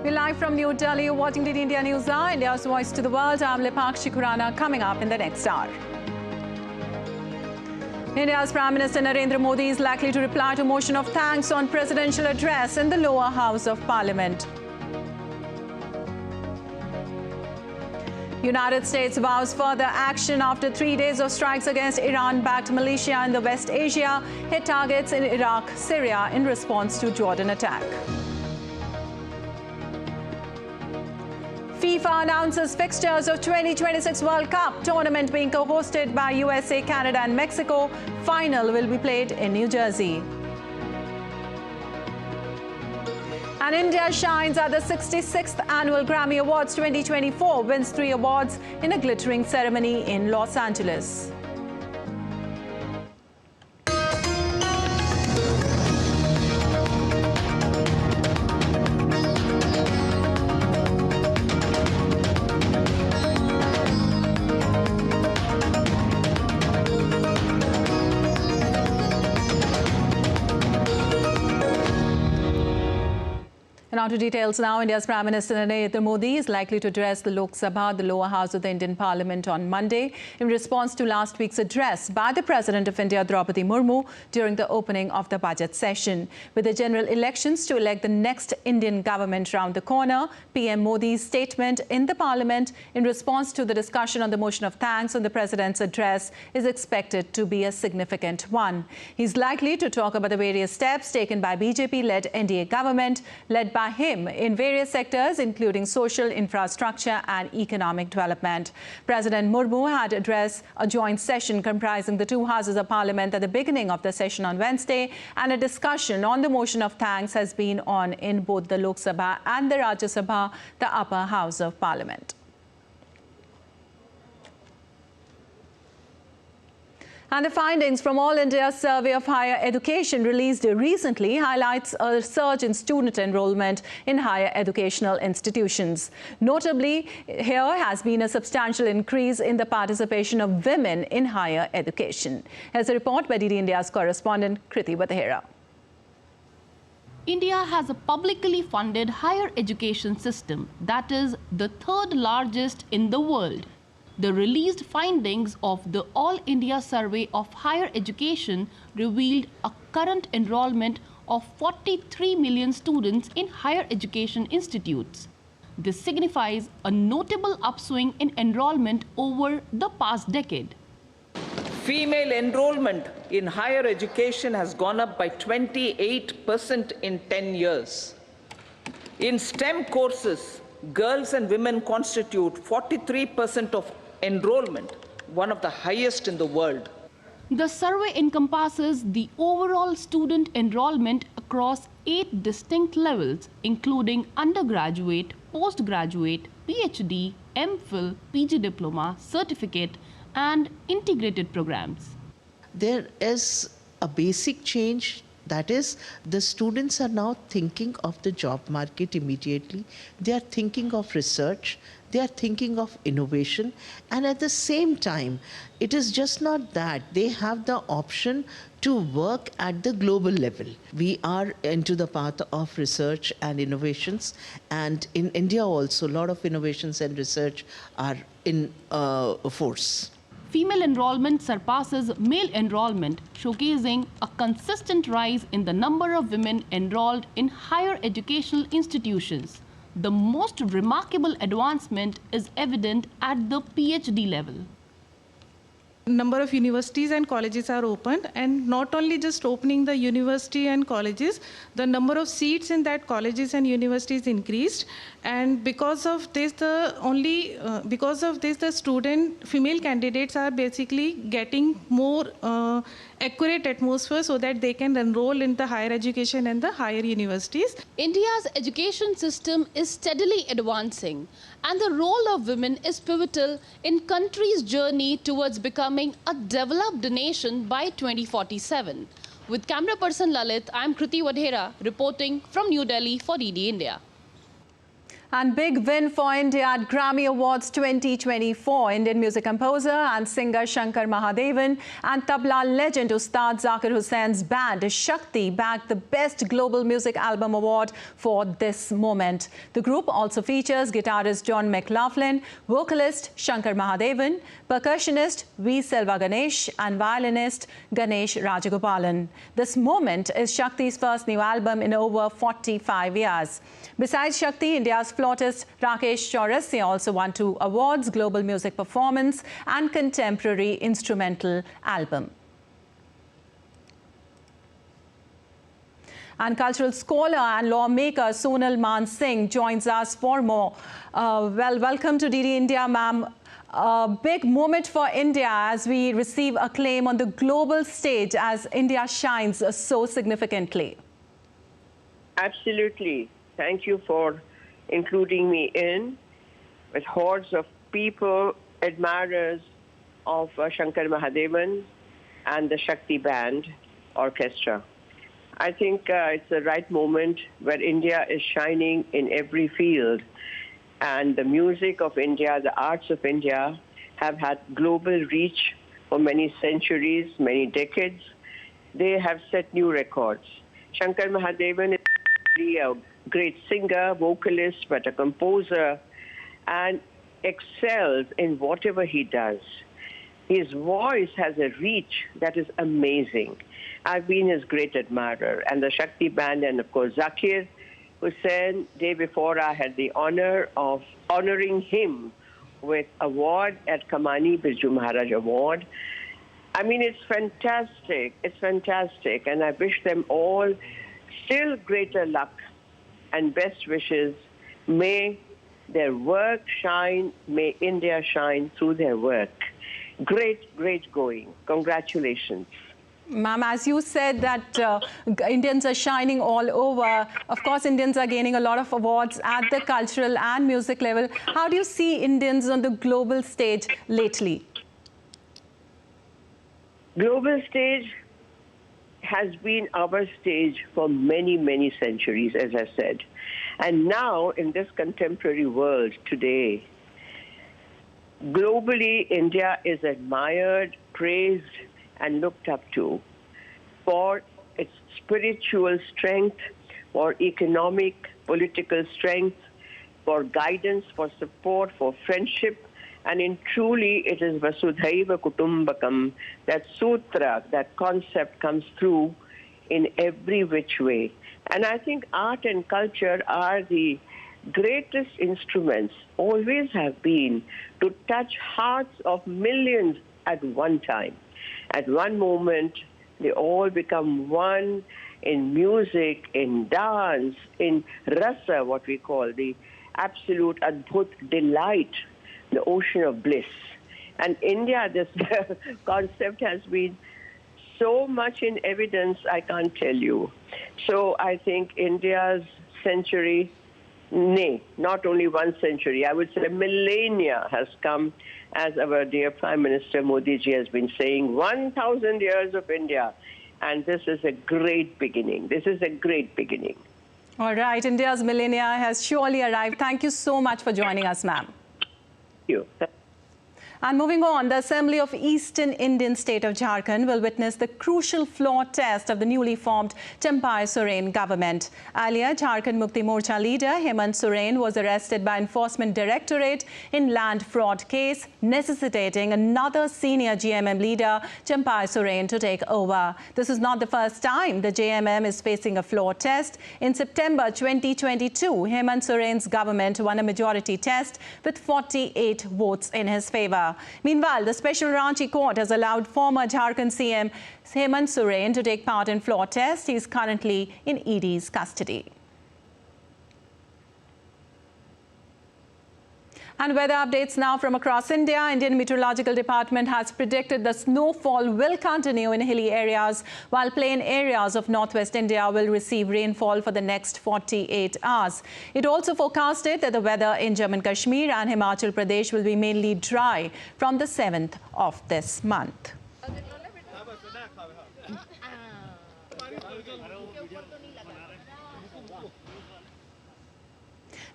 We're live from New Delhi. You're watching the India News Hour, India's voice to the world. I'm Lipakshi Khurana, coming up in the next hour. India's Prime Minister Narendra Modi is likely to reply to a motion of thanks on presidential address in the lower house of parliament. United States vows further action after 3 days of strikes against Iran-backed militia in the West Asia, hit targets in Iraq, Syria in response to Jordan attack. FIFA announces fixtures of 2026 World Cup tournament being co-hosted by USA, Canada and Mexico. Final will be played in New Jersey. And India shines at the 66th Annual Grammy Awards 2024, wins 3 awards in a glittering ceremony in Los Angeles. Now to details now. India's Prime Minister Narendra Modi is likely to address the Lok Sabha, the lower house of the Indian Parliament, on Monday in response to last week's address by the President of India, Draupadi Murmu, during the opening of the budget session. With the general elections to elect the next Indian government round the corner, PM Modi's statement in the Parliament in response to the discussion on the motion of thanks on the President's address is expected to be a significant one. He's likely to talk about the various steps taken by BJP-led NDA government, led by him in various sectors, including social infrastructure and economic development. President Murmu had addressed a joint session comprising the 2 houses of parliament at the beginning of the session on Wednesday, and a discussion on the motion of thanks has been on in both the Lok Sabha and the Rajya Sabha, the upper house of parliament. And the findings from All India Survey of Higher Education released recently highlights a surge in student enrollment in higher educational institutions. Notably, here has been a substantial increase in the participation of women in higher education. Here's a report by DD India's correspondent Kriti Vadhera. India has a publicly funded higher education system that is the 3rd largest in the world. The released findings of the All India Survey of Higher Education revealed a current enrollment of 43 million students in higher education institutes. This signifies a notable upswing in enrollment over the past decade. Female enrollment in higher education has gone up by 28% in 10 years. In STEM courses, girls and women constitute 43% of enrollment, one of the highest in the world. The survey encompasses the overall student enrollment across 8 distinct levels, including undergraduate, postgraduate, PhD, MPhil, PG diploma, certificate, and integrated programs. There is a basic change. That is, the students are now thinking of the job market immediately. They are thinking of research. They are thinking of innovation. And at the same time, it is just not that. They have the option to work at the global level. We are into the path of research and innovations. And in India also, a lot of innovations and research are in force. Female enrollment surpasses male enrollment, showcasing a consistent rise in the number of women enrolled in higher educational institutions. The most remarkable advancement is evident at the PhD level. Number of universities and colleges are opened, and not only just opening the university and colleges, the number of seats in that colleges and universities increased, and because of this the student female candidates are basically getting more accurate atmosphere so that they can enroll in the higher education and the higher universities. India's education system is steadily advancing, and the role of women is pivotal in country's journey towards becoming a developed nation by 2047. With camera person Lalit, I am Kriti Vadhera reporting from New Delhi for DD India. And big win for India at Grammy Awards 2024. Indian music composer and singer Shankar Mahadevan and tabla legend Ustad Zakir Hussein's band Shakti bagged the Best Global Music Album Award for this moment. The group also features guitarist John McLaughlin, vocalist Shankar Mahadevan, percussionist V. Selva Ganesh and violinist Ganesh Rajagopalan. This moment is Shakti's first new album in over 45 years. Besides Shakti, India's flautist Rakesh Chaurasia also won 2 awards, Global Music Performance and Contemporary Instrumental Album. And cultural scholar and lawmaker Sonal Man Singh joins us for more. Welcome to DD India, ma'am. A big moment for India as we receive acclaim on the global stage as India shines so significantly. Absolutely. Thank you for including me in with hordes of people, admirers of Shankar Mahadevan and the Shakti Band Orchestra. I think it's the right moment where India is shining in every field. And the music of India, the arts of India have had global reach for many centuries, many decades. They have set new records. Shankar Mahadevan is a great singer, vocalist, but a composer, and excels in whatever he does. His voice has a reach that is amazing. I've been his great admirer. And the Shakti Band and, of course, Zakir Hussain, day before I had the honor of honoring him with award at Kamani Birju Maharaj Award. I mean, it's fantastic. It's fantastic. And I wish them all still greater luck and best wishes. May their work shine, may India shine through their work. Great, great going. Congratulations. Ma'am, as you said that Indians are shining all over, of course Indians are gaining a lot of awards at the cultural and music level. How do you see Indians on the global stage lately? Global stage has been our stage for many, many centuries, as I said. And now, in this contemporary world today, globally, India is admired, praised, and looked up to for its spiritual strength, for economic, political strength, for guidance, for support, for friendship. And in truly, it is Vasudhaiva Kutumbakam, that sutra, that concept comes through in every which way. And I think art and culture are the greatest instruments, always have been, to touch hearts of millions at one time. At one moment, they all become one in music, in dance, in rasa, what we call the absolute adbhut delight, the ocean of bliss. And India, this concept has been so much in evidence, I can't tell you. So I think India's century, nay, not only one century, I would say millennia has come, as our dear Prime Minister Modi ji has been saying, 1,000 years of India. And this is a great beginning. This is a great beginning. All right, India's millennia has surely arrived. Thank you so much for joining us, ma'am. Thank you. And moving on, the Assembly of Eastern Indian State of Jharkhand will witness the crucial floor test of the newly formed Champai Soren government. Earlier, Jharkhand Mukti Morcha leader Hemant Soren was arrested by Enforcement Directorate in land fraud case, necessitating another senior GMM leader, Champai Soren, to take over. This is not the first time the JMM is facing a floor test. In September 2022, Hemant Soren's government won a majority test with 48 votes in his favor. Meanwhile, the Special Ranchi Court has allowed former Jharkhand CM Hemant Soren to take part in floor test. He is currently in ED's custody. And weather updates now from across India. Indian Meteorological Department has predicted the snowfall will continue in hilly areas, while plain areas of northwest India will receive rainfall for the next 48 hours. It also forecasted that the weather in Jammu and Kashmir and Himachal Pradesh will be mainly dry from the 7th of this month.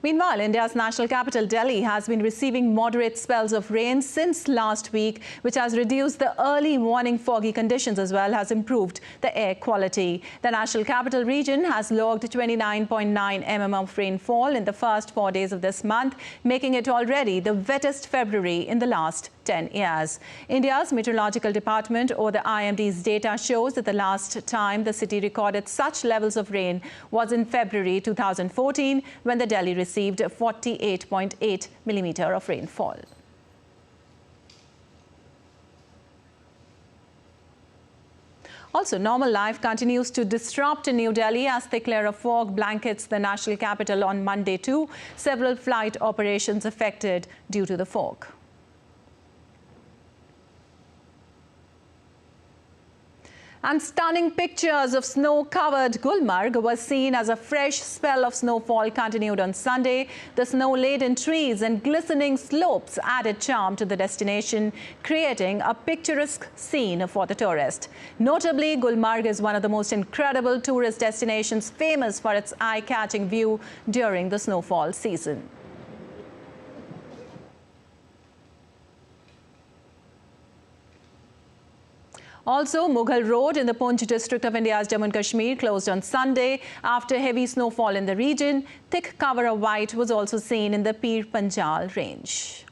Meanwhile, India's national capital, Delhi, has been receiving moderate spells of rain since last week, which has reduced the early morning foggy conditions as well as improved the air quality. The national capital region has logged 29.9 mm of rainfall in the first 4 days of this month, making it already the wettest February in the last 10 years. India's Meteorological Department, or the IMD's data shows that the last time the city recorded such levels of rain was in February 2014, when the Delhi received 48.8 millimeter of rainfall. Also, normal life continues to disrupt in New Delhi as thick layer of fog blankets the national capital on Monday too. Several flight operations affected due to the fog. And stunning pictures of snow-covered Gulmarg were seen as a fresh spell of snowfall continued on Sunday. The snow-laden trees and glistening slopes added charm to the destination, creating a picturesque scene for the tourist. Notably, Gulmarg is one of the most incredible tourist destinations, famous for its eye-catching view during the snowfall season. Also, Mughal Road in the Poonch district of India's Jammu and Kashmir closed on Sunday after heavy snowfall in the region. Thick cover of white was also seen in the Pir Panjal range.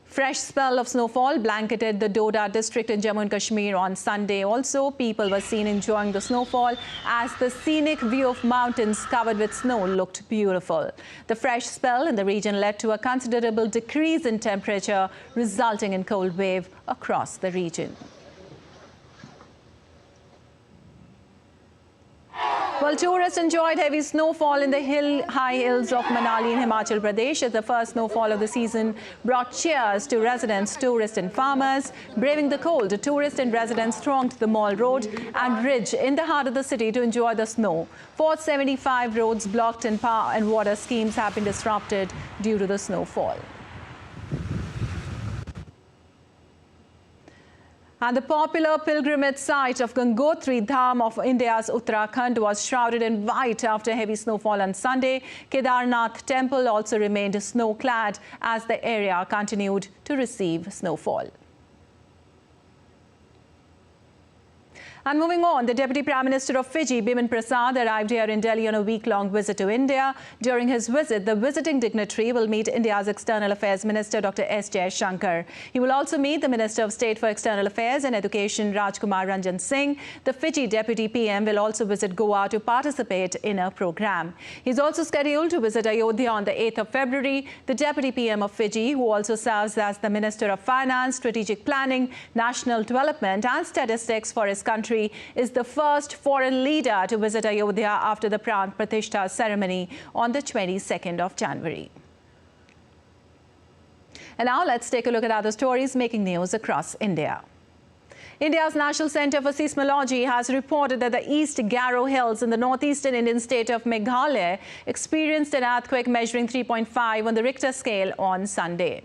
Fresh spell of snowfall blanketed the Doordarshan district in Jammu and Kashmir on Sunday. Also, people were seen enjoying the snowfall as the scenic view of mountains covered with snow looked beautiful. The fresh spell in the region led to a considerable decrease in temperature, resulting in cold wave across the region. Well, tourists enjoyed heavy snowfall in the high hills of Manali in Himachal Pradesh. As the first snowfall of the season brought cheers to residents, tourists and farmers. Braving the cold, tourists and residents thronged the Mall Road and Ridge in the heart of the city to enjoy the snow. 475 roads blocked and power and water schemes have been disrupted due to the snowfall. And the popular pilgrimage site of Gangotri Dham of India's Uttarakhand was shrouded in white after heavy snowfall on Sunday. Kedarnath temple also remained snow-clad as the area continued to receive snowfall. And moving on, the Deputy Prime Minister of Fiji, Biman Prasad, arrived here in Delhi on a week-long visit to India. During his visit, the visiting dignitary will meet India's External Affairs Minister, Dr. S. Jaishankar. He will also meet the Minister of State for External Affairs and Education, Rajkumar Ranjan Singh. The Fiji Deputy PM will also visit Goa to participate in a program. He's also scheduled to visit Ayodhya on the 8th of February. The Deputy PM of Fiji, who also serves as the Minister of Finance, Strategic Planning, National Development and Statistics for his country, is the first foreign leader to visit Ayodhya after the Pran Pratishtha ceremony on the 22nd of January. And now let's take a look at other stories making news across India. India's National Centre for Seismology has reported that the East Garo Hills in the northeastern Indian state of Meghalaya experienced an earthquake measuring 3.5 on the Richter scale on Sunday.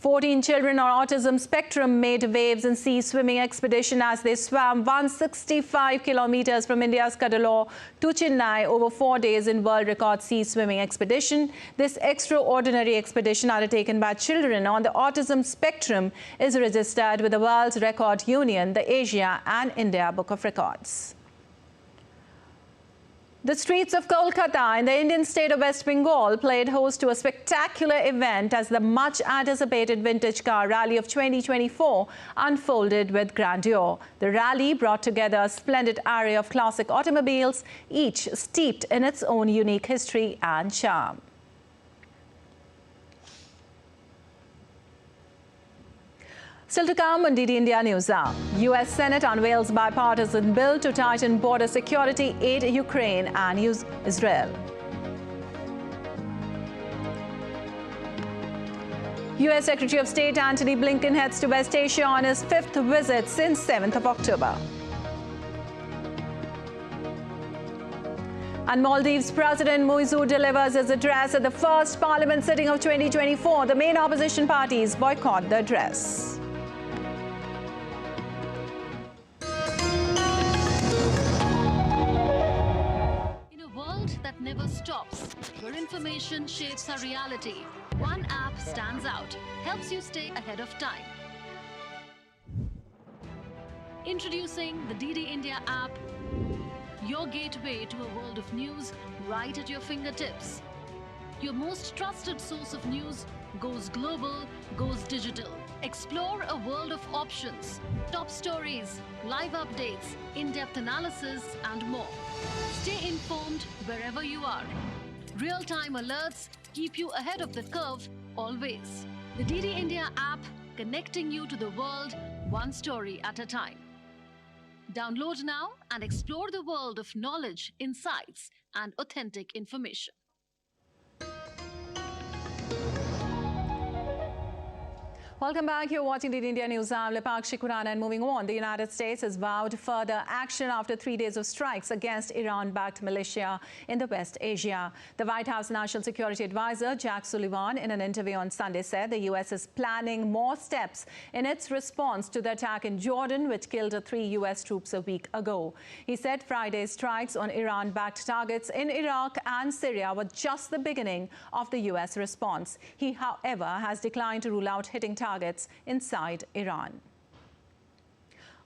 14 children on autism spectrum made waves in sea swimming expedition as they swam 165 kilometers from India's Cuddalore to Chennai over 4 days in world record sea swimming expedition. This extraordinary expedition undertaken by children on the autism spectrum is registered with the World Record Union, the Asia and India Book of Records. The streets of Kolkata in the Indian state of West Bengal played host to a spectacular event as the much-anticipated vintage car rally of 2024 unfolded with grandeur. The rally brought together a splendid array of classic automobiles, each steeped in its own unique history and charm. Still to come on DD India News Hour, US Senate unveils bipartisan bill to tighten border security, aid Ukraine and use Israel. US Secretary of State Antony Blinken heads to West Asia on his 5th visit since 7th of October. And Maldives President Muizu delivers his address at the first parliament sitting of 2024. The main opposition parties boycott the address. never stops, where information shapes our reality. One app stands out, helps you stay ahead of time. Introducing the DD India app, your gateway to a world of news right at your fingertips. Your most trusted source of news goes global, goes digital. Explore a world of options, top stories, live updates, in-depth analysis, and more. Stay informed wherever you are. Real-time alerts keep you ahead of the curve always. The DD India app, connecting you to the world, one story at a time. Download now and explore the world of knowledge, insights, and authentic information. Welcome back. You're watching the India News. I'm Lepakshi Kurana, and moving on, the United States has vowed further action after 3 days of strikes against Iran-backed militia in the West Asia. The White House National Security Advisor Jack Sullivan, in an interview on Sunday, said the U.S. is planning more steps in its response to the attack in Jordan, which killed 3 U.S. troops a week ago. He said Friday's strikes on Iran-backed targets in Iraq and Syria were just the beginning of the U.S. response. He, however, has declined to rule out hitting targets inside Iran.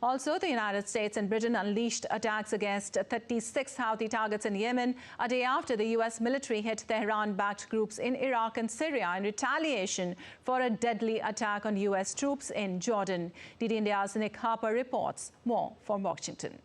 Also, the United States and Britain unleashed attacks against 36 Houthi targets in Yemen a day after the U.S. military hit Tehran-backed groups in Iraq and Syria in retaliation for a deadly attack on U.S. troops in Jordan. DD India's Nick Harper reports. More from Washington.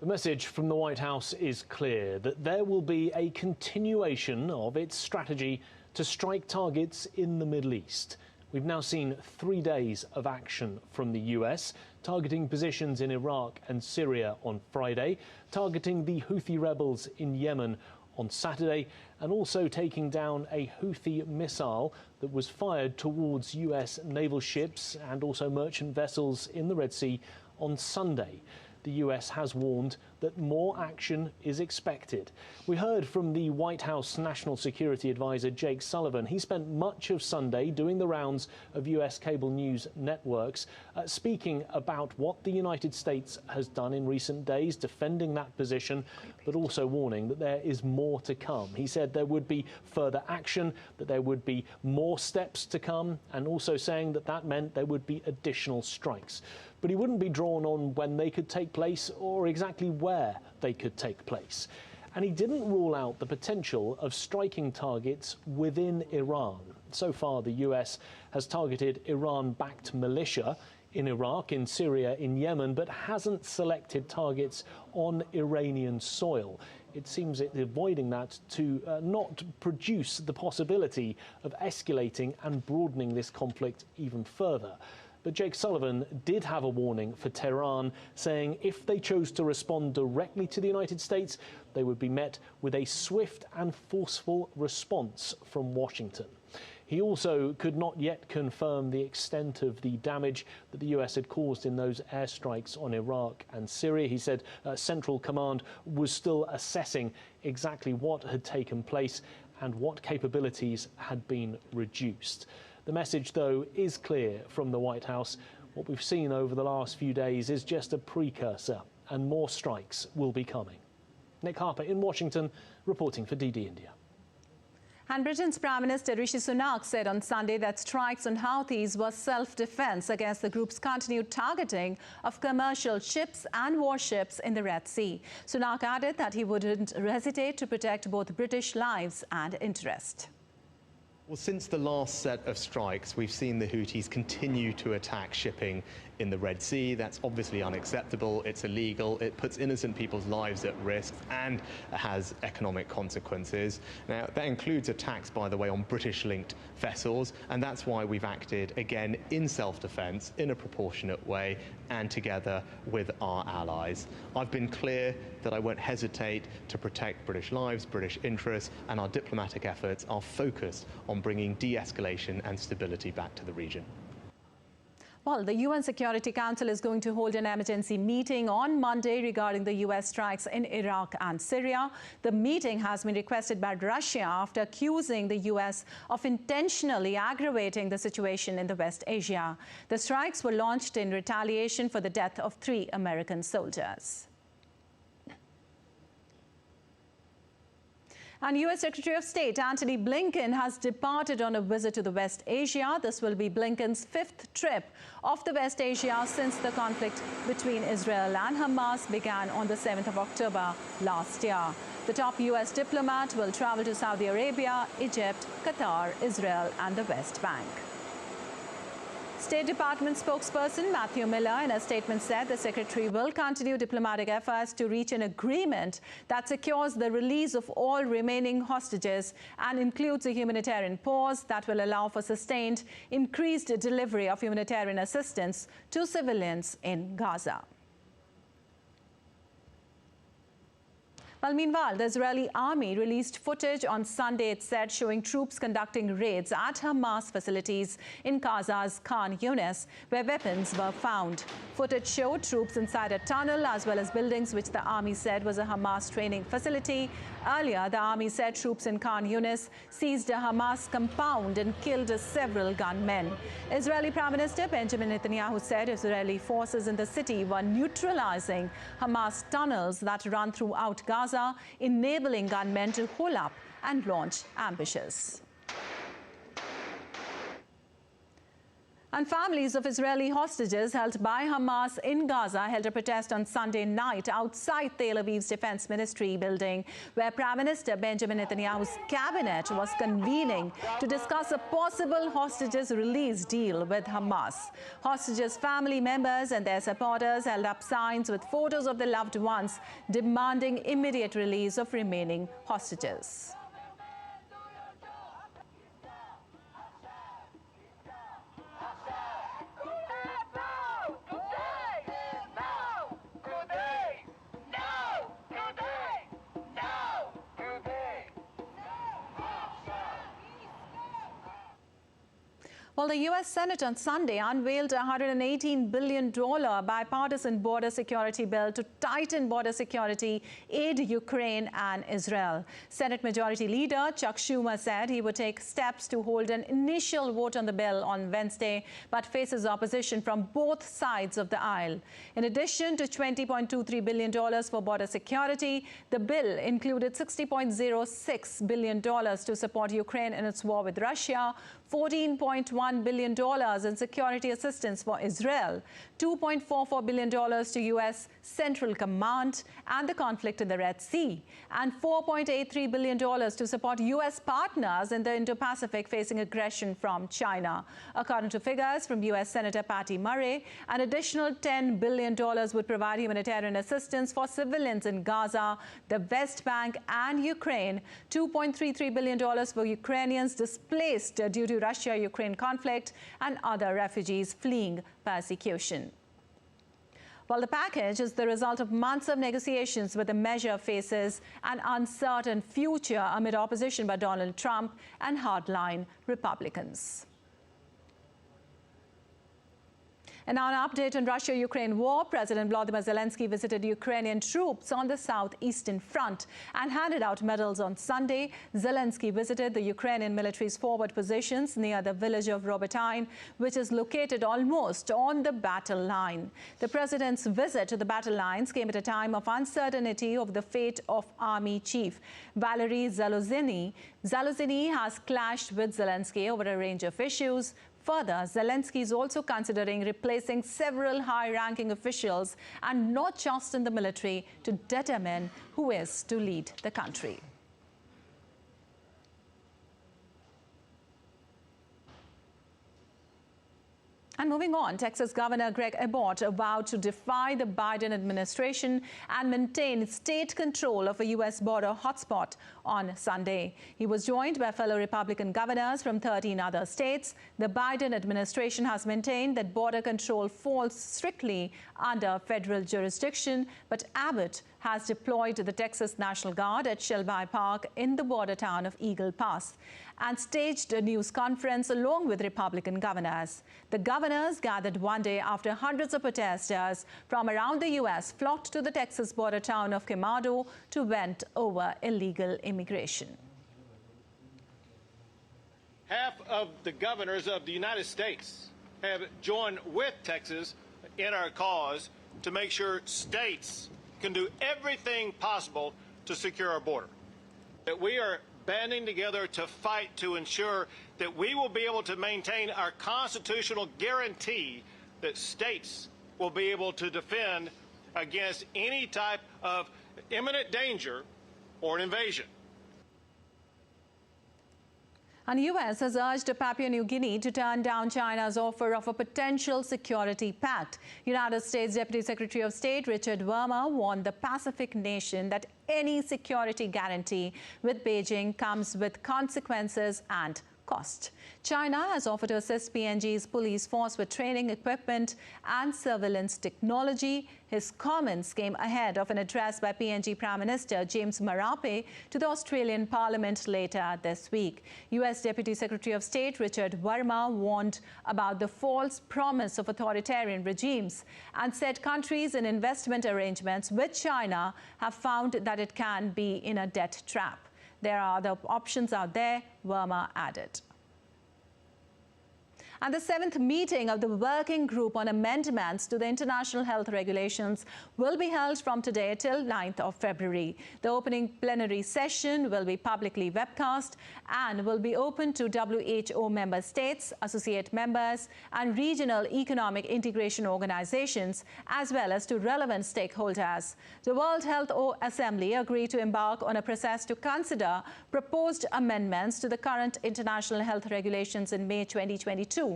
The message from the White House is clear, that there will be a continuation of its strategy to strike targets in the Middle East. We've now seen 3 days of action from the US, targeting positions in Iraq and Syria on Friday, targeting the Houthi rebels in Yemen on Saturday, and also taking down a Houthi missile that was fired towards US naval ships and also merchant vessels in the Red Sea on Sunday. The US has warned that more action is expected. We heard from the White House National Security Advisor Jake Sullivan. He spent much of Sunday doing the rounds of US cable news networks, speaking about what the United States has done in recent days, defending that position, but also warning that there is more to come. He said there would be further action, that there would be more steps to come, and also saying that that meant there would be additional strikes. But he wouldn't be drawn on when they could take place or exactly where they could take place. And he didn't rule out the potential of striking targets within Iran. So far, the US has targeted Iran-backed militia in Iraq, in Syria, in Yemen, but hasn't selected targets on Iranian soil. It seems it's avoiding that to not produce the possibility of escalating and broadening this conflict even further. But Jake Sullivan did have a warning for Tehran, saying if they chose to respond directly to the United States, they would be met with a swift and forceful response from Washington. He also could not yet confirm the extent of the damage that the US had caused in those airstrikes on Iraq and Syria. He said Central Command was still assessing exactly what had taken place and what capabilities had been reduced. The message, though, is clear from the White House. What we've seen over the last few days is just a precursor, and more strikes will be coming. Nick Harper in Washington, reporting for DD India. And Britain's Prime Minister Rishi Sunak said on Sunday that strikes on Houthis were self-defense against the group's continued targeting of commercial ships and warships in the Red Sea. Sunak added that he wouldn't hesitate to protect both British lives and interest. Well, since the last set of strikes, we've seen the Houthis continue to attack shipping in the Red Sea. That's obviously unacceptable. It's illegal. It puts innocent people's lives at risk and has economic consequences. Now, that includes attacks, by the way, on British-linked vessels, and that's why we've acted, again, in self-defense, in a proportionate way, and together with our allies. I've been clear that I won't hesitate to protect British lives, British interests, and our diplomatic efforts are focused on bringing de-escalation and stability back to the region. Well, the UN Security Council is going to hold an emergency meeting on Monday regarding the US strikes in Iraq and Syria. The meeting has been requested by Russia after accusing the US of intentionally aggravating the situation in the West Asia. The strikes were launched in retaliation for the death of 3 American soldiers. And U.S. Secretary of State Antony Blinken has departed on a visit to the West Asia. This will be Blinken's 5th trip of the West Asia since the conflict between Israel and Hamas began on the 7th of October last year. The top U.S. diplomat will travel to Saudi Arabia, Egypt, Qatar, Israel and the West Bank. State Department spokesperson Matthew Miller in a statement said the Secretary will continue diplomatic efforts to reach an agreement that secures the release of all remaining hostages and includes a humanitarian pause that will allow for sustained, increased delivery of humanitarian assistance to civilians in Gaza. Well, meanwhile, the Israeli army released footage on Sunday, it said, showing troops conducting raids at Hamas facilities in Gaza's Khan Yunis, where weapons were found. Footage showed troops inside a tunnel as well as buildings which the army said was a Hamas training facility. Earlier, the army said troops in Khan Yunis seized a Hamas compound and killed several gunmen. Israeli Prime Minister Benjamin Netanyahu said Israeli forces in the city were neutralizing Hamas tunnels that run throughout Gaza, enabling gunmen to hole up and launch ambushes. And families of Israeli hostages held by Hamas in Gaza held a protest on Sunday night outside Tel Aviv's Defense Ministry building, where Prime Minister Benjamin Netanyahu's cabinet was convening to discuss a possible hostages release deal with Hamas. Hostages' family members and their supporters held up signs with photos of their loved ones demanding immediate release of remaining hostages. Well, the U.S. Senate on Sunday unveiled a $118 billion bipartisan border security bill to tighten border security, aid Ukraine and Israel. Senate Majority Leader Chuck Schumer said he would take steps to hold an initial vote on the bill on Wednesday, but faces opposition from both sides of the aisle. In addition to $20.23 billion for border security, the bill included $60.06 billion to support Ukraine in its war with Russia, $14.1 billion in security assistance for Israel, $2.44 billion to U.S. Central Command and the conflict in the Red Sea, and $4.83 billion to support U.S. partners in the Indo-Pacific facing aggression from China. According to figures from U.S. Senator Patty Murray, an additional $10 billion would provide humanitarian assistance for civilians in Gaza, the West Bank and Ukraine, $2.33 billion for Ukrainians displaced due to Russia-Ukraine conflict and other refugees fleeing persecution. Well, the package is the result of months of negotiations, but the measure faces an uncertain future amid opposition by Donald Trump and hardline Republicans. And now an update on Russia-Ukraine war. President Volodymyr Zelensky visited Ukrainian troops on the southeastern front and handed out medals on Sunday. Zelensky visited the Ukrainian military's forward positions near the village of Robotyne, which is located almost on the battle line. The president's visit to the battle lines came at a time of uncertainty over the fate of Army Chief Valery Zaluzhny. Zaluzhny has clashed with Zelensky over a range of issues. Further, Zelensky is also considering replacing several high-ranking officials, and not just in the military, to determine who is to lead the country. And moving on, Texas Governor Greg Abbott vowed to defy the Biden administration and maintain state control of a U.S. border hotspot on Sunday. He was joined by fellow Republican governors from 13 other states. The Biden administration has maintained that border control falls strictly under federal jurisdiction, but Abbott has deployed the Texas National Guard at Shelby Park in the border town of Eagle Pass and staged a news conference along with Republican governors. The governors gathered one day after hundreds of protesters from around the U.S. flocked to the Texas border town of Quemado to vent over illegal immigration. Half of the governors of the United States have joined with Texas in our cause to make sure states can do everything possible to secure our border. that we are banding together to fight to ensure that we will be able to maintain our constitutional guarantee that states will be able to defend against any type of imminent danger or an invasion. And the US has urged Papua New Guinea to turn down China's offer of a potential security pact. United States Deputy Secretary of State Richard Verma warned the Pacific nation that any security guarantee with Beijing comes with consequences and cost. China has offered to assist PNG's police force with training, equipment and surveillance technology. His comments came ahead of an address by PNG Prime Minister James Marape to the Australian Parliament later this week. US Deputy Secretary of State Richard Verma warned about the false promise of authoritarian regimes and said countries in investment arrangements with China have found that it can be in a debt trap. There are other options out there, Verma added. And the 7th meeting of the Working Group on Amendments to the International Health Regulations will be held from today till 9th of February. The opening plenary session will be publicly webcast and will be open to WHO member states, associate members and regional economic integration organizations, as well as to relevant stakeholders. The World Health Assembly agreed to embark on a process to consider proposed amendments to the current international health regulations in May 2022.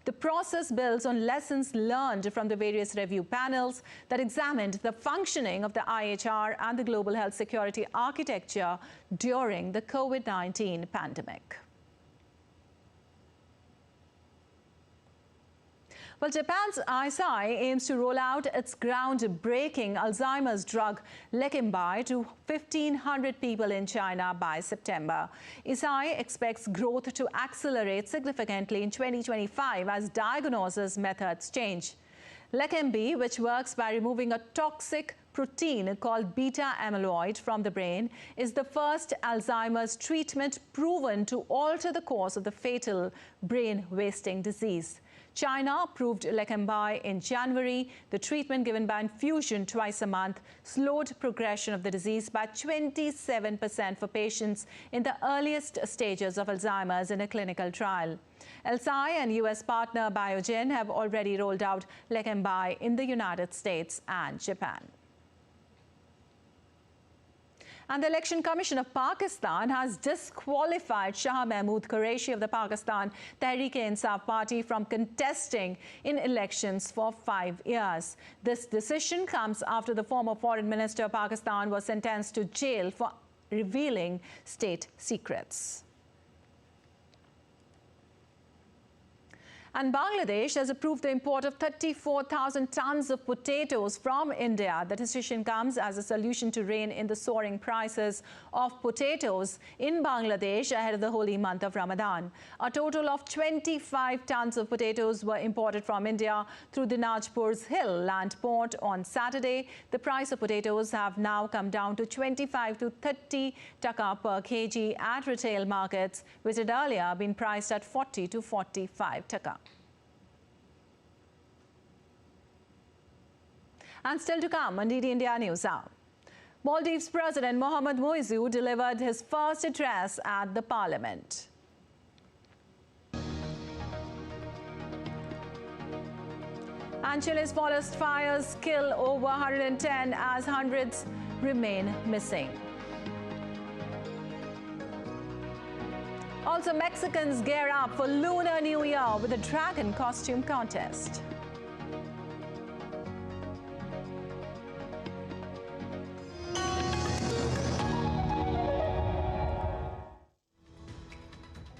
The process builds on lessons learned from the various review panels that examined the functioning of the IHR and the global health security architecture during the COVID-19 pandemic. Well, Japan's Eisai aims to roll out its groundbreaking Alzheimer's drug Leqembi to 1,500 people in China by September. Eisai expects growth to accelerate significantly in 2025 as diagnosis methods change. Leqembi, which works by removing a toxic protein called beta amyloid from the brain, is the first Alzheimer's treatment proven to alter the course of the fatal brain-wasting disease. China approved Leqembi in January. The treatment given by infusion twice a month slowed progression of the disease by 27% for patients in the earliest stages of Alzheimer's in a clinical trial. Eisai and US partner Biogen have already rolled out Leqembi in the United States and Japan. And the Election Commission of Pakistan has disqualified Shah Mahmood Qureshi of the Pakistan Tehreek-e-Insaf Party from contesting in elections for 5 years. This decision comes after the former Foreign Minister of Pakistan was sentenced to jail for revealing state secrets. And Bangladesh has approved the import of 34,000 tons of potatoes from India. The decision comes as a solution to rein in the soaring prices of potatoes in Bangladesh ahead of the holy month of Ramadan. A total of 25 tons of potatoes were imported from India through the Najpur's Hill land port on Saturday. The price of potatoes have now come down to 25 to 30 taka per kg at retail markets, which had earlier been priced at 40 to 45 taka. And still to come on DD India News Hour. Maldives President Mohamed Muizzu delivered his first address at the Parliament. And Chile's forest fires kill over 110 as hundreds remain missing. Also, Mexicans gear up for Lunar New Year with a dragon costume contest.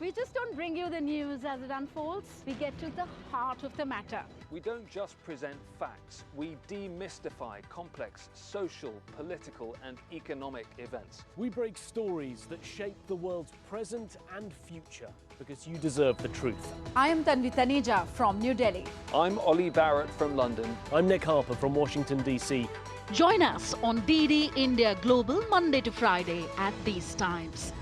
We just don't bring you the news as it unfolds. We get to the heart of the matter. We don't just present facts. We demystify complex social, political and economic events. We break stories that shape the world's present and future because you deserve the truth. I am Tanvi Taneja from New Delhi. I'm Ollie Barrett from London. I'm Nick Harper from Washington, D.C. Join us on DD India Global Monday to Friday at these times.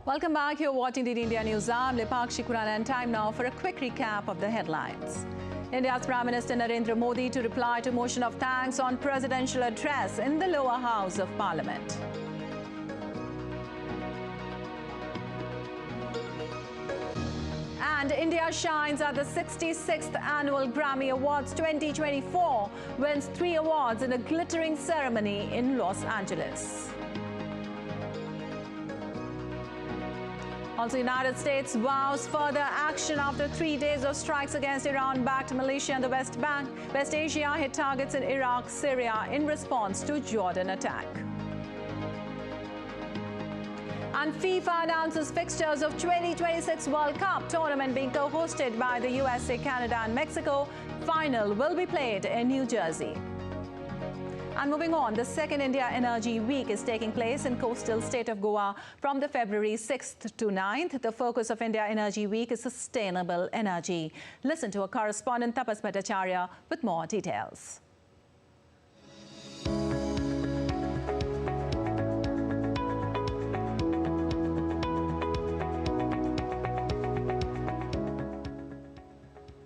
Welcome back. You're watching DD India News. I'm Lipakshi Kurana, and time now for a quick recap of the headlines. India's Prime Minister Narendra Modi to reply to motion of thanks on presidential address in the lower house of Parliament. And India shines at the 66th Annual Grammy Awards 2024, wins 3 awards in a glittering ceremony in Los Angeles. Also, United States vows further action after 3 days of strikes against Iran-backed militia in the West Bank. West Asia hit targets in Iraq, Syria in response to Jordan attack. And FIFA announces fixtures of 2026 World Cup tournament being co-hosted by the USA, Canada and Mexico. Final will be played in New Jersey. And moving on, the second India Energy Week is taking place in coastal state of Goa from the February 6th to 9th. The focus of India Energy Week is sustainable energy. Listen to our correspondent Tapas Bhattacharya with more details.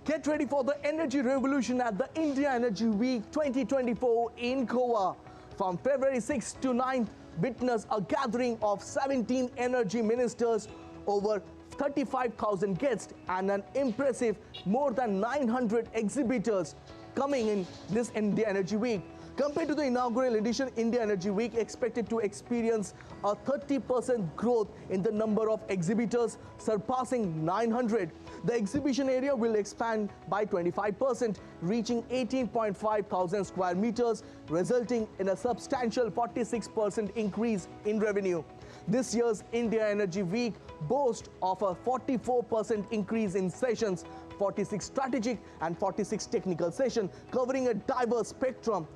Get ready for the energy revolution at the India Energy Week 2024 in Goa. From February 6th to 9th, witness a gathering of 17 energy ministers, over 35,000 guests and an impressive more than 900 exhibitors coming in this India Energy Week. Compared to the inaugural edition, India Energy Week expected to experience a 30% growth in the number of exhibitors, surpassing 900. The exhibition area will expand by 25%, reaching 18.5 thousand square meters, resulting in a substantial 46% increase in revenue. This year's India Energy Week boasts of a 44% increase in sessions, 46 strategic and 46 technical sessions, covering a diverse spectrum.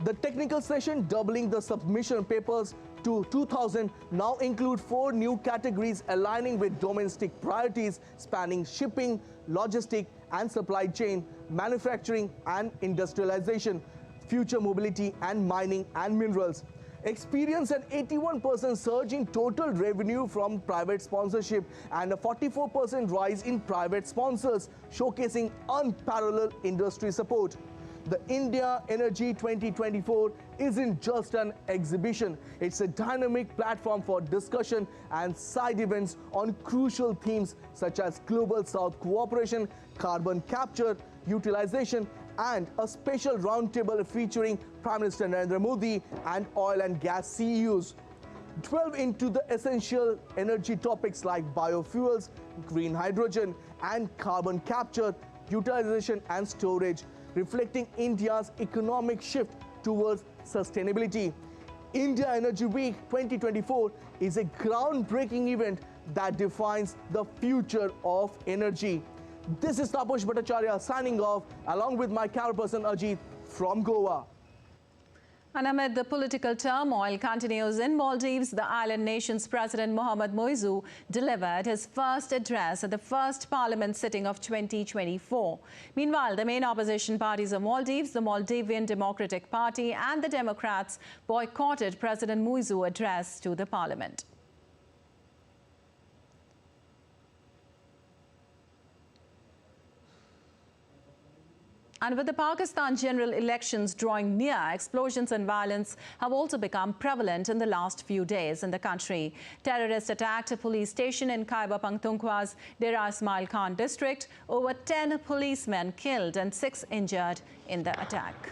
The technical session, doubling the submission papers to 2,000, now include 4 new categories aligning with domestic priorities spanning shipping, logistic and supply chain, manufacturing and industrialization, future mobility and mining and minerals. Experienced an 81% surge in total revenue from private sponsorship and a 44% rise in private sponsors, showcasing unparalleled industry support. The India Energy 2024 isn't just an exhibition. It's a dynamic platform for discussion and side events on crucial themes such as Global South cooperation, carbon capture, utilization, and a special roundtable featuring Prime Minister Narendra Modi and oil and gas CEOs. Delve into the essential energy topics like biofuels, green hydrogen, and carbon capture, utilization and storage, reflecting India's economic shift towards sustainability. India Energy Week 2024 is a groundbreaking event that defines the future of energy. This is Tapas Bhattacharya signing off, along with my camera person Ajit from Goa. And amid the political turmoil continues in Maldives, the island nation's President Mohamed Muizzu delivered his first address at the first parliament sitting of 2024. Meanwhile, the main opposition parties of Maldives, the Maldivian Democratic Party and the Democrats, boycotted President Muizzu's address to the parliament. And with the Pakistan general elections drawing near, explosions and violence have also become prevalent in the last few days in the country. Terrorists attacked a police station in Khyber Pakhtunkhwa's Dera Ismail Khan district. Over 10 policemen killed and 6 injured in the attack.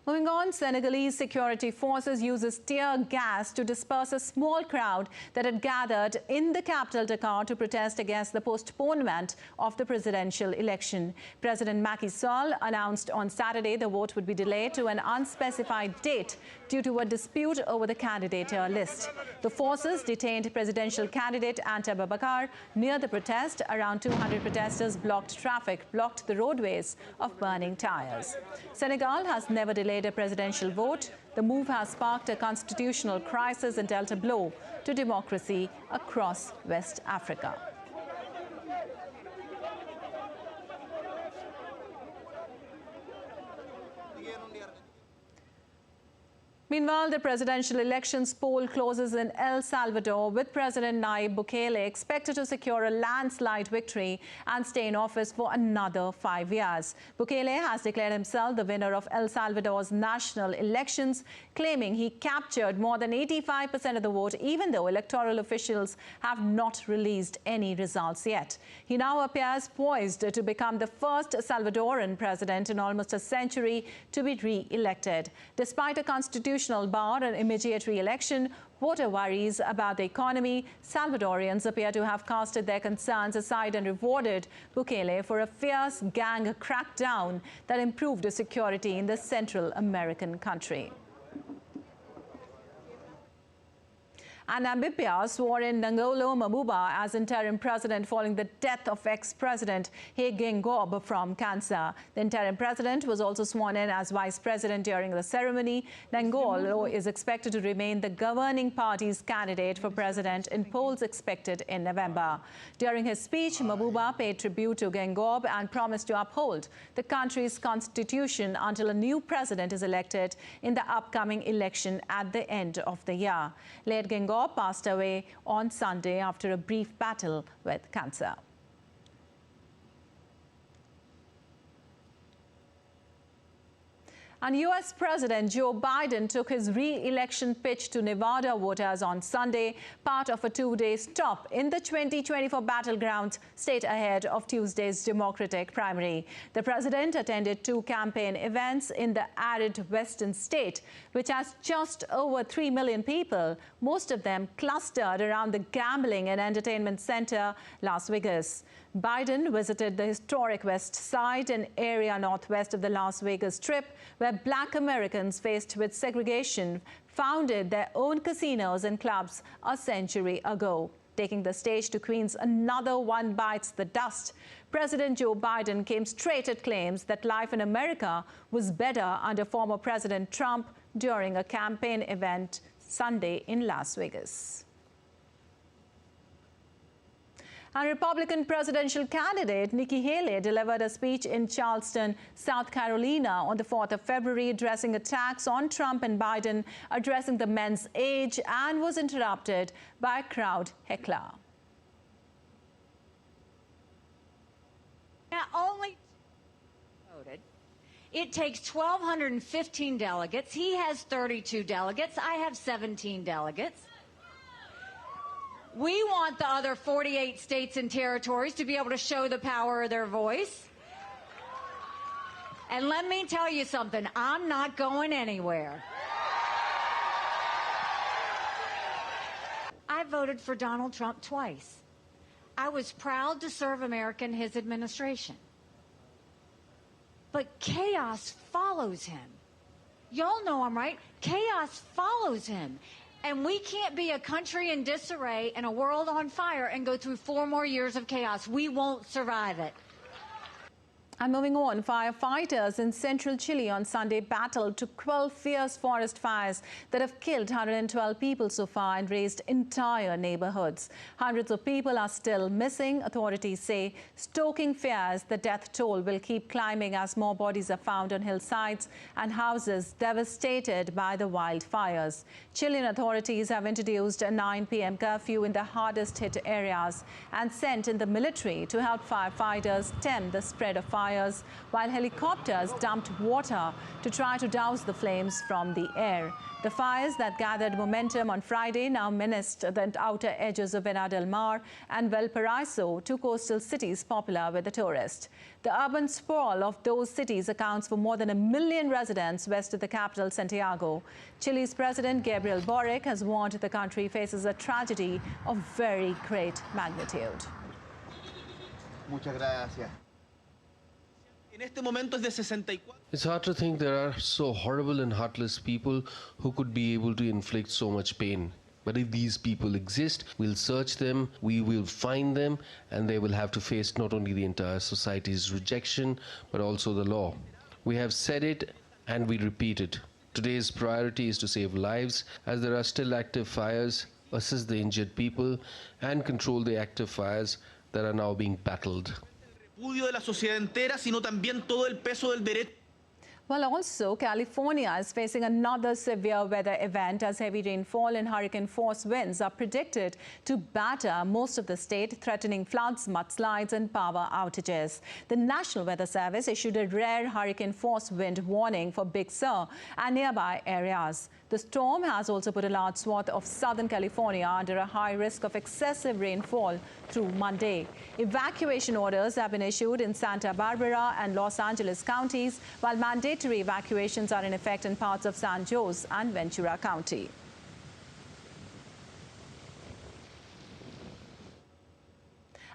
Moving on, Senegalese security forces uses tear gas to disperse a small crowd that had gathered in the capital Dakar to protest against the postponement of the presidential election. President Macky Sall announced on Saturday the vote would be delayed to an unspecified date due to a dispute over the candidate list. The forces detained presidential candidate Anta Babakar near the protest. Around 200 protesters blocked traffic, blocked the roadways of burning tires. Senegal has never delayed a presidential vote. The move has sparked a constitutional crisis and dealt a blow to democracy across West Africa. Meanwhile, the presidential elections poll closes in El Salvador, with President Nayib Bukele expected to secure a landslide victory and stay in office for another 5 years. Bukele has declared himself the winner of El Salvador's national elections, claiming he captured more than 85% of the vote, even though electoral officials have not released any results yet. He now appears poised to become the first Salvadoran president in almost a century to be re-elected. Despite a constitutional bar and immediate re-election, voter worries about the economy, Salvadorians appear to have casted their concerns aside and rewarded Bukele for a fierce gang crackdown that improved security in the Central American country. And Namibia swore in Nangolo Mabuba as interim president following the death of ex-president Hage Geingob from cancer. The interim president was also sworn in as vice president during the ceremony. Nangolo is expected to remain the governing party's candidate for president in polls expected in November. During his speech, Mabuba paid tribute to Geingob and promised to uphold the country's constitution until a new president is elected in the upcoming election at the end of the year. Late Geingob passed away on Sunday after a brief battle with cancer. And U.S. President Joe Biden took his re-election pitch to Nevada voters on Sunday, part of a two-day stop in the 2024 battleground state ahead of Tuesday's Democratic primary. The president attended two campaign events in the arid western state, which has just over 3 million people, most of them clustered around the gambling and entertainment center, Las Vegas. Biden visited the historic West Side, an area northwest of the Las Vegas Strip, where Black Americans faced with segregation founded their own casinos and clubs a century ago. Taking the stage to Queens, another one bites the dust. President Joe Biden came straight at claims that life in America was better under former President Trump during a campaign event Sunday in Las Vegas. And Republican presidential candidate Nikki Haley delivered a speech in Charleston, South Carolina on the 4th of February, addressing attacks on Trump and Biden, addressing the men's age, and was interrupted by a crowd heckler. Not only voted, it takes 1,215 delegates. He has 32 delegates. I have 17 delegates. We want the other 48 states and territories to be able to show the power of their voice. And let me tell you something, I'm not going anywhere. I voted for Donald Trump twice. I was proud to serve America in his administration. But chaos follows him. Y'all know I'm right. Chaos follows him. And we can't be a country in disarray and a world on fire and go through 4 more years of chaos. We won't survive it. And moving on, firefighters in central Chile on Sunday battled to quell fierce forest fires that have killed 112 people so far and razed entire neighborhoods. Hundreds of people are still missing. Authorities say stoking fears the death toll will keep climbing as more bodies are found on hillsides and houses devastated by the wildfires. Chilean authorities have introduced a 9 p.m. curfew in the hardest hit areas and sent in the military to help firefighters stem the spread of fires, while helicopters dumped water to try to douse the flames from the air. The fires that gathered momentum on Friday now menaced the outer edges of Vina del Mar and Valparaiso, two coastal cities popular with the tourists. The urban sprawl of those cities accounts for more than 1 million residents west of the capital, Santiago. Chile's President Gabriel Boric has warned the country faces a tragedy of very great magnitude. Muchas gracias. It's hard to think there are so horrible and heartless people who could be able to inflict so much pain. But if these people exist, we'll search them, we will find them, and they will have to face not only the entire society's rejection, but also the law. We have said it and we repeat it. Today's priority is to save lives, as there are still active fires, assist the injured people, and control the active fires that are now being battled. Well, also, California is facing another severe weather event as heavy rainfall and hurricane-force winds are predicted to batter most of the state, threatening floods, mudslides and power outages. The National Weather Service issued a rare hurricane-force wind warning for Big Sur and nearby areas. The storm has also put a large swath of Southern California under a high risk of excessive rainfall through Monday. Evacuation orders have been issued in Santa Barbara and Los Angeles counties, while mandatory evacuations are in effect in parts of San Jose and Ventura County.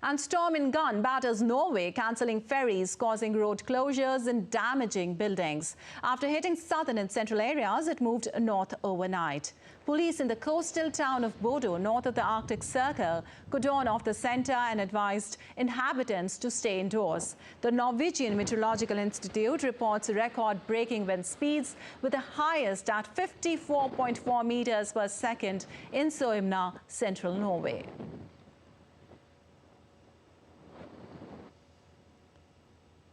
And storm in Gun batters Norway, cancelling ferries, causing road closures and damaging buildings. After hitting southern and central areas, it moved north overnight. Police in the coastal town of Bodo, north of the Arctic Circle, cordoned off the centre and advised inhabitants to stay indoors. The Norwegian Meteorological Institute reports record-breaking wind speeds, with the highest at 54.4 meters per second in Soimna, central Norway.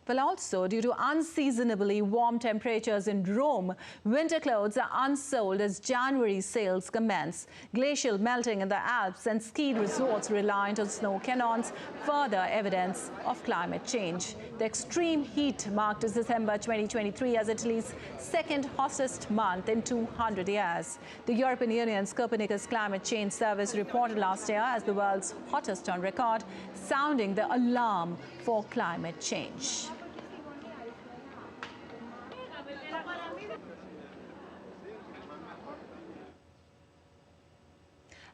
Well, also, due to unseasonably warm temperatures in Rome, winter clothes are unsold as January sales commence. Glacial melting in the Alps and ski resorts reliant on snow canyons, further evidence of climate change. The extreme heat marked December 2023 as Italy's second hottest month in 200 years. The European Union's Copernicus Climate Change Service reported last year as the world's hottest on record, sounding the alarm for climate change.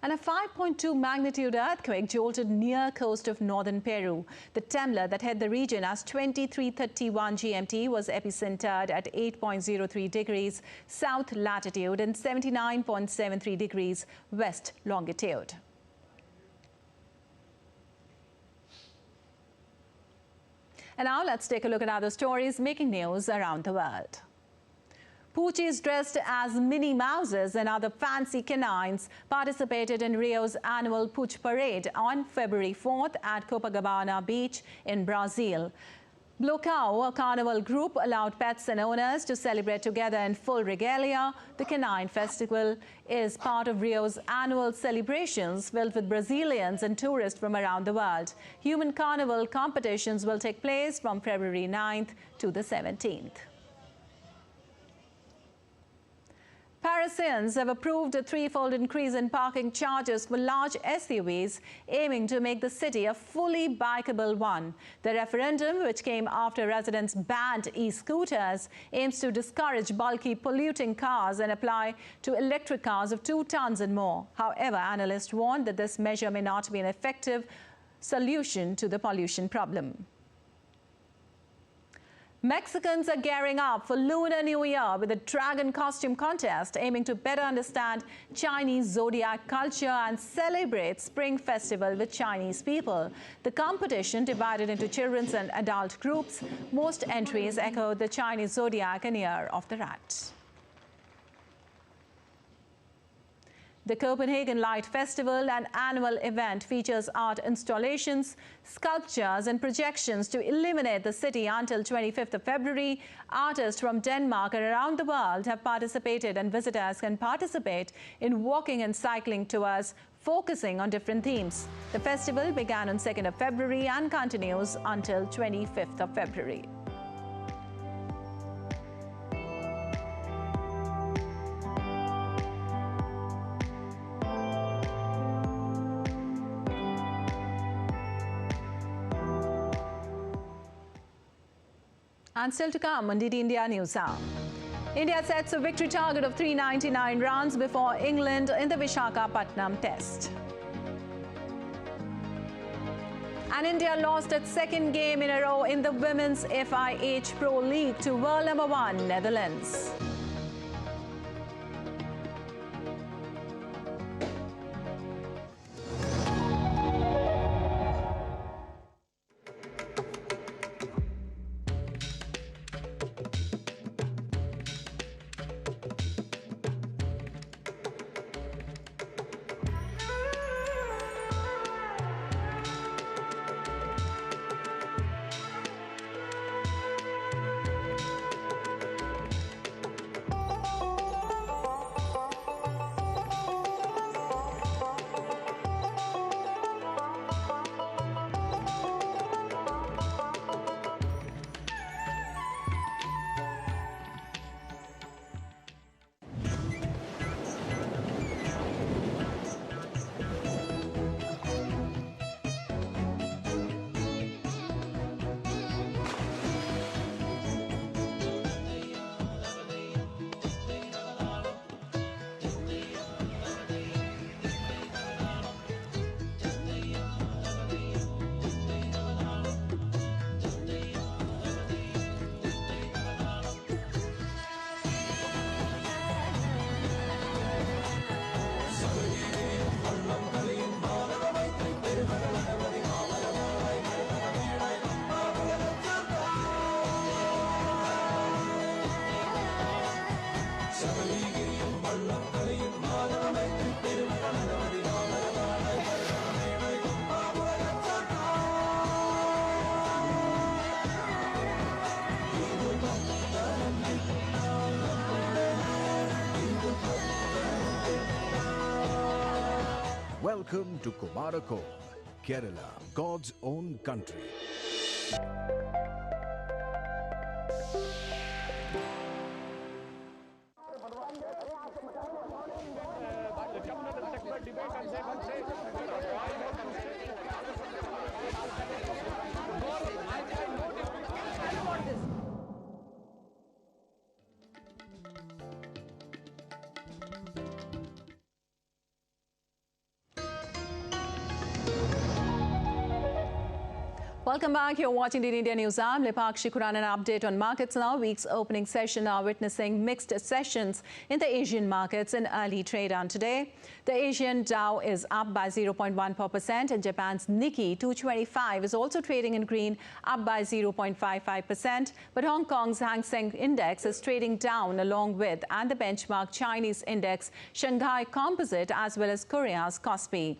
And a 5.2 magnitude earthquake jolted near coast of northern Peru. The tremor that hit the region as 23:31 GMT was epicentered at 8.03 degrees south latitude and 79.73 degrees west longitude. And now let's take a look at other stories making news around the world. Poochies dressed as Minnie Mouses and other fancy canines participated in Rio's annual Pooch Parade on February 4th at Copacabana Beach in Brazil. Blocao, a carnival group, allowed pets and owners to celebrate together in full regalia. The Canine Festival is part of Rio's annual celebrations filled with Brazilians and tourists from around the world. Human carnival competitions will take place from February 9th to the 17th. Parisians have approved a threefold increase in parking charges for large SUVs, aiming to make the city a fully bikeable one. The referendum, which came after residents banned e-scooters, aims to discourage bulky, polluting cars and apply to electric cars of 2 tons and more. However, analysts warn that this measure may not be an effective solution to the pollution problem. Mexicans are gearing up for Lunar New Year with a dragon costume contest aiming to better understand Chinese zodiac culture and celebrate Spring Festival with Chinese people. The competition divided into children's and adult groups. Most entries echoed the Chinese zodiac and Year of the Rat. The Copenhagen Light Festival, an annual event, features art installations, sculptures and projections to illuminate the city until 25th of February. Artists from Denmark and around the world have participated, and visitors can participate in walking and cycling tours focusing on different themes. The festival began on 2nd of February and continues until 25th of February. And still to come on DD India News Hour. India sets a victory target of 399 runs before England in the Visakhapatnam test. And India lost its second game in a row in the Women's FIH Pro League to world number 1 Netherlands. Welcome to Kumarakom, Kerala, God's own country. Welcome back. You're watching the India News. I'm Lipakshi Kuran. An update on markets now. Week's opening session are witnessing mixed sessions in the Asian markets in early trade on today. The Asian Dow is up by 0.14% and Japan's Nikkei 225 is also trading in green, up by 0.55%. But Hong Kong's Hang Seng Index is trading down along with and the benchmark Chinese index Shanghai Composite as well as Korea's Kospi.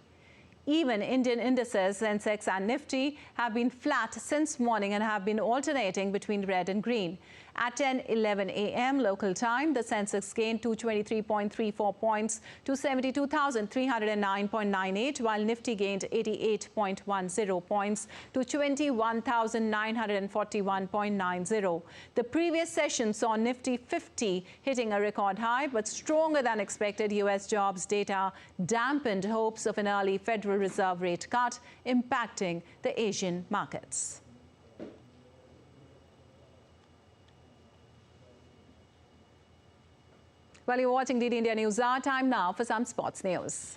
Even Indian indices, Sensex and Nifty, have been flat since morning and have been alternating between red and green. At 10:11 a.m. local time, the Sensex gained 223.34 points to 72,309.98, while Nifty gained 88.10 points to 21,941.90. The previous session saw Nifty 50 hitting a record high, but stronger than expected U.S. jobs data dampened hopes of an early Federal Reserve rate cut, impacting the Asian markets. Well, you're watching DD India News. Our time now for some sports news.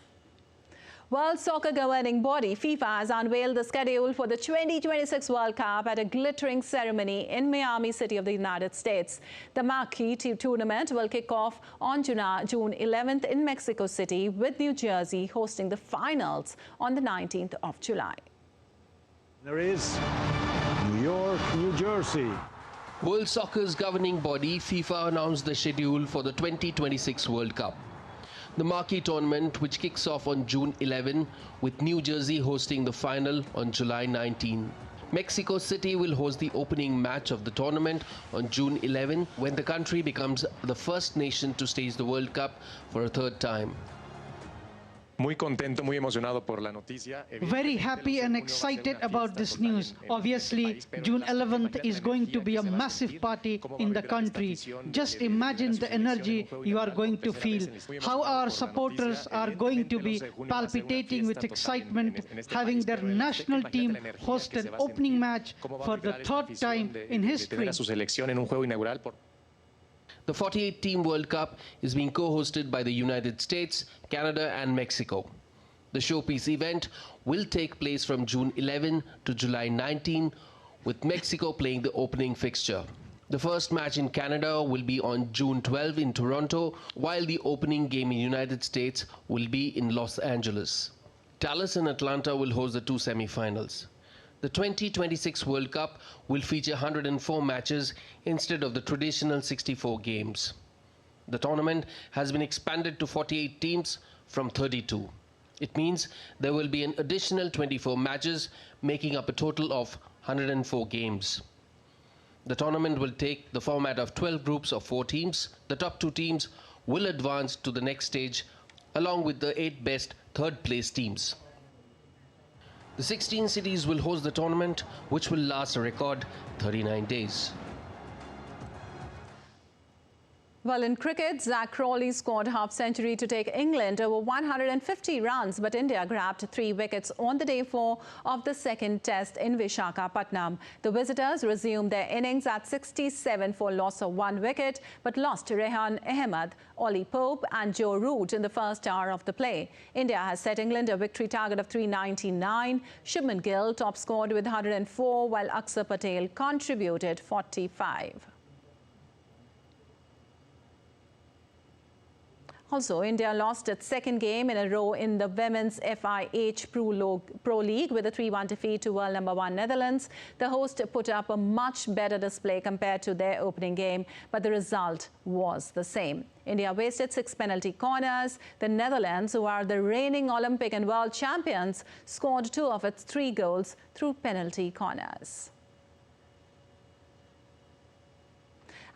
World Soccer governing body FIFA has unveiled the schedule for the 2026 World Cup at a glittering ceremony in Miami City of the United States. The marquee tournament will kick off on June 11th in Mexico City, with New Jersey hosting the finals on the 19th of July. There is New York, New Jersey. World Soccer's governing body, FIFA, announced the schedule for the 2026 World Cup. The marquee tournament, which kicks off on June 11, with New Jersey hosting the final on July 19. Mexico City will host the opening match of the tournament on June 11, when the country becomes the first nation to stage the World Cup for a third time. Muy contento, muy emocionado por la noticia. Very happy and excited about this news. Obviously, June 11th is going to be a massive party in the country. Just imagine the energy you are going to feel, how our supporters are going to be palpitating with excitement, having their national team host an opening match for the third time in history. The 48-team World Cup is being co-hosted by the United States, Canada and Mexico. The showpiece event will take place from June 11 to July 19, with Mexico playing the opening fixture. The first match in Canada will be on June 12 in Toronto, while the opening game in the United States will be in Los Angeles. Dallas and Atlanta will host the two semi-finals. The 2026 World Cup will feature 104 matches instead of the traditional 64 games. The tournament has been expanded to 48 teams from 32. It means there will be an additional 24 matches, making up a total of 104 games. The tournament will take the format of 12 groups of 4 teams. The top 2 teams will advance to the next stage, along with the 8 best third-place teams. The 16 cities will host the tournament, which will last a record 39 days. Well, in cricket, Zach Crawley scored half-century to take England over 150 runs, but India grabbed 3 wickets on the day 4 of the second test in Visakhapatnam. The visitors resumed their innings at 67 for loss of 1 wicket, but lost Rehan Ahmed, Ollie Pope and Joe Root in the first hour of the play. India has set England a victory target of 399. Shubman Gill top scored with 104, while Akshar Patel contributed 45. Also, India lost its second game in a row in the Women's FIH Pro League with a 3-1 defeat to world number 1 Netherlands. The host put up a much better display compared to their opening game, but the result was the same. India wasted 6 penalty corners. The Netherlands, who are the reigning Olympic and world champions, scored 2 of its 3 goals through penalty corners.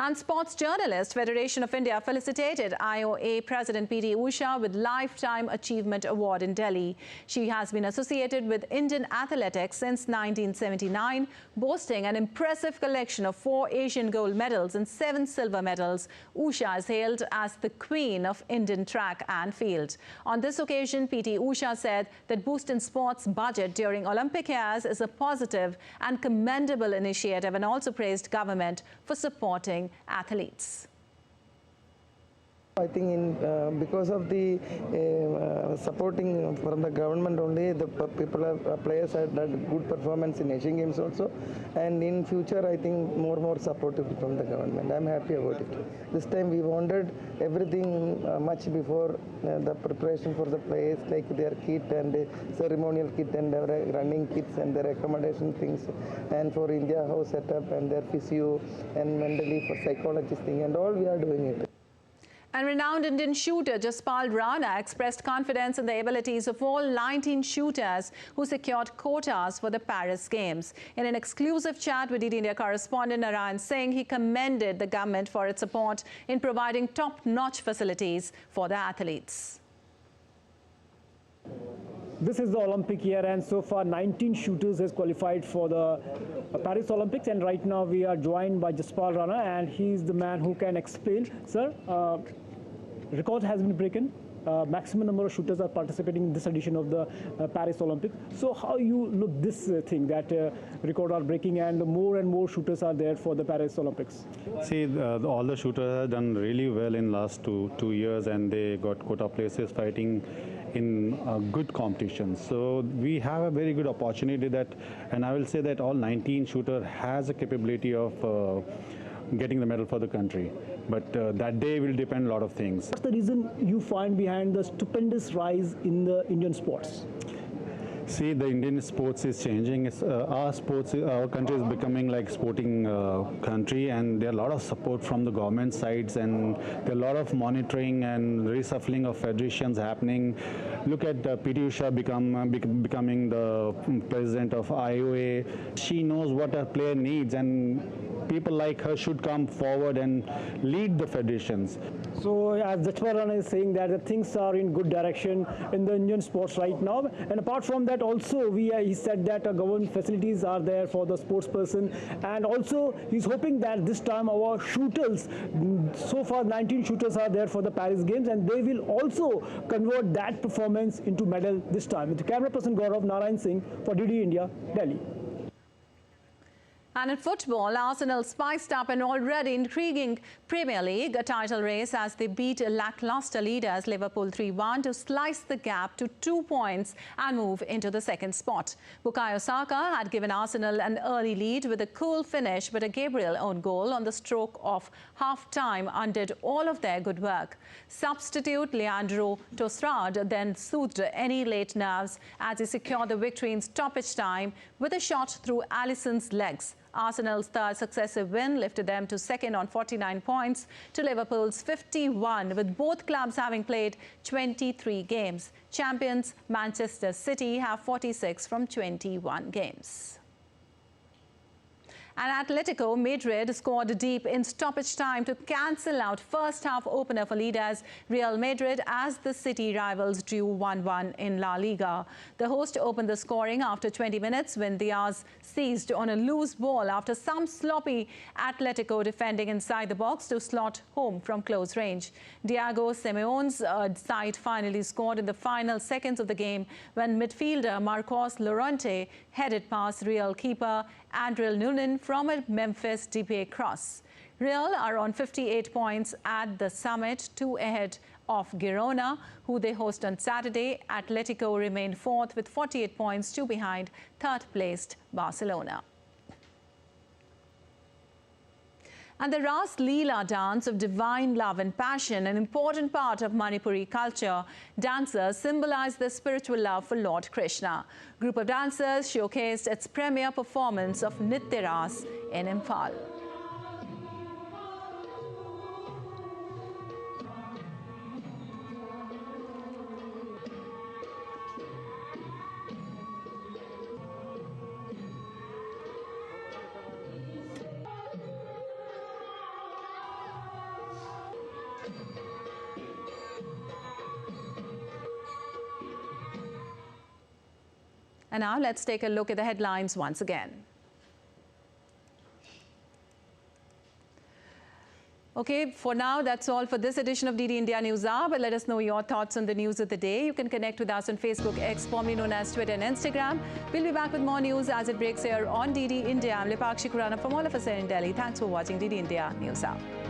And Sports Journalist Federation of India felicitated IOA President P.T. Usha with Lifetime Achievement Award in Delhi. She has been associated with Indian athletics since 1979, boasting an impressive collection of 4 Asian gold medals and 7 silver medals. Usha is hailed as the queen of Indian track and field. On this occasion, P.T. Usha said that boost in sports budget during Olympic years is a positive and commendable initiative, and also praised government for supporting athletes. I think because of the supporting from the government only, the players have done good performance in Asian Games also, and in future I think more supportive from the government. I'm happy about it. This time we wanted everything much before the preparation for the players, like their kit and ceremonial kit and their running kits and their accommodation things, and for India house setup and their physio and mentally for psychologist thing, and all we are doing it. And renowned Indian shooter Jaspal Rana expressed confidence in the abilities of all 19 shooters who secured quotas for the Paris Games. In an exclusive chat with DD India correspondent Narayan Singh, he commended the government for its support in providing top-notch facilities for the athletes. This is the Olympic year, and so far 19 shooters has qualified for the Paris Olympics, and right now we are joined by Jaspal Rana, and he's the man who can explain. Sir, record has been broken. Maximum number of shooters are participating in this edition of the Paris Olympics. So how you look this thing that record are breaking and more shooters are there for the Paris Olympics? See, all the shooters have done really well in last two years, and they got quota places fighting in good competition. So we have a very good opportunity that, and I will say that all 19 shooter has a capability of getting the medal for the country. But that day will depend a lot of things. What's the reason you find behind the stupendous rise in the Indian sports? See, the Indian sports is changing. Our country is becoming like sporting country, and there are a lot of support from the government sides, and there are a lot of monitoring and reshuffling of federations happening. Look at P.T. Usha becoming the president of IOA. She knows what a player needs, and people like her should come forward and lead the federations. So as Jaspal Rana is saying that things are in good direction in the Indian sports right now, and apart from that also he said that government facilities are there for the sports person, and also he's hoping that this time our shooters, so far 19 shooters are there for the Paris Games, and they will also convert that performance into medal this time. With the camera person Gaurav, Narayan Singh for DD India, Delhi. And in football, Arsenal spiced up an already intriguing Premier League title race as they beat lackluster leaders Liverpool 3-1 to slice the gap to 2 points and move into the second spot. Bukayo Saka had given Arsenal an early lead with a cool finish, but a Gabriel own goal on the stroke of half-time undid all of their good work. Substitute Leandro Trossard then soothed any late nerves as he secured the victory in stoppage time with a shot through Alisson's legs. Arsenal's third successive win lifted them to second on 49 points to Liverpool's 51, with both clubs having played 23 games. Champions Manchester City have 46 from 21 games. And Atletico Madrid scored deep in stoppage time to cancel out first-half opener for leaders Real Madrid as the city rivals drew 1-1 in La Liga. The host opened the scoring after 20 minutes when Diaz seized on a loose ball after some sloppy Atletico defending inside the box to slot home from close range. Diego Simeone's side finally scored in the final seconds of the game when midfielder Marcos Llorente headed past Real keeper Andrel Nunin from a Memphis Depay cross. Real are on 58 points at the summit, 2 ahead of Girona, who they host on Saturday. Atletico remained fourth with 48 points, 2 behind third-placed Barcelona. And the Ras Leela dance of divine love and passion, an important part of Manipuri culture, dancers symbolize their spiritual love for Lord Krishna. Group of dancers showcased its premiere performance of Nitya Ras in Imphal. And now let's take a look at the headlines once again. Okay, for now, that's all for this edition of DD India News Hour. But let us know your thoughts on the news of the day. You can connect with us on Facebook, X, formerly known as Twitter and Instagram. We'll be back with more news as it breaks here on DD India. I'm Lipakshi Kurana from all of us here in Delhi. Thanks for watching DD India News Hour.